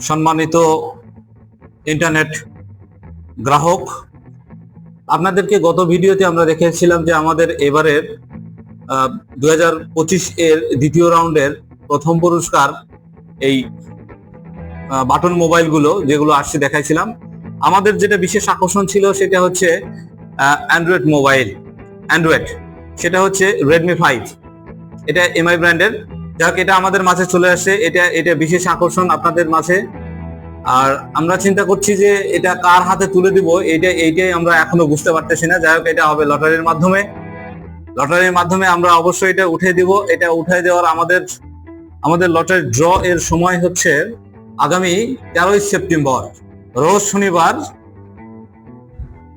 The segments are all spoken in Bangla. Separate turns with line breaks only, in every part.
সম্মানিত ইন্টারনেট গ্রাহক, আপনাদেরকে গত ভিডিওতে আমরা দেখিয়েছিলাম যে আমাদের এবারের 2025 এর দ্বিতীয় রাউন্ডের প্রথম পুরস্কার এই বাটন মোবাইলগুলো যেগুলো আসছে দেখাইছিলাম। আমাদের যেটা বিশেষ আকর্ষণ ছিল সেটা হচ্ছে অ্যান্ড্রয়েড মোবাইল, সেটা হচ্ছে রেডমি 5। এটা এমআই ব্র্যান্ডের। যাক, এটা আমাদের মাঝে চলে আসছে, এটা বিশেষ আকর্ষণ আপনাদের মাঝে। আর আমরা চিন্তা করছি যে এটা কার হাতে তুলে দিব, এইটাই আমরা এখনো বুঝতে পারতেছি না। যাই হোক, এটা হবে লটারির মাধ্যমে আমরা অবশ্যই এটা উঠে দিব। এটা উঠে দেওয়ার আমাদের লটারি ড্র এর সময় হচ্ছে আগামী 13ই সেপ্টেম্বর, রোজ শনিবার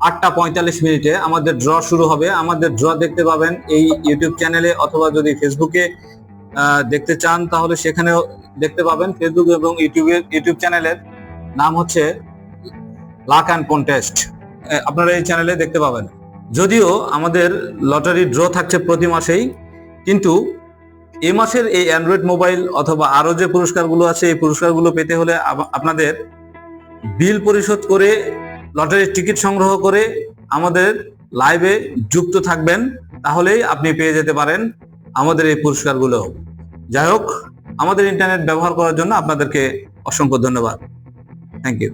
8টা 45 মিনিটে আমাদের ড্র শুরু হবে। আমাদের ড্র দেখতে পাবেন এই ইউটিউব চ্যানেলে, অথবা যদি ফেসবুকে দেখতে চান তাহলে সেখানেও দেখতে পাবেন। ফেসবুক এবং ইউটিউব চ্যানেলের নাম হচ্ছে লাক অ্যান্ড কন্টেস্ট, আপনারা এই চ্যানেলে দেখতে পাবেন। যদিও আমাদের লটারি ড্র থাকছে প্রতি মাসেই, কিন্তু এই মাসের এই অ্যান্ড্রয়েড মোবাইল অথবা আরো যে পুরস্কারগুলো আছে, এই পুরস্কারগুলো পেতে হলে আপনাদের বিল পরিশোধ করে লটারির টিকিট সংগ্রহ করে আমাদের লাইভে যুক্ত থাকবেন, তাহলেই আপনি পেয়ে যেতে পারেন আমাদের এই পুরস্কারগুলো। যাই হোক, আমাদের ইন্টারনেট ব্যবহার করার জন্য আপনাদেরকে অসংখ্য ধন্যবাদ। Thank you.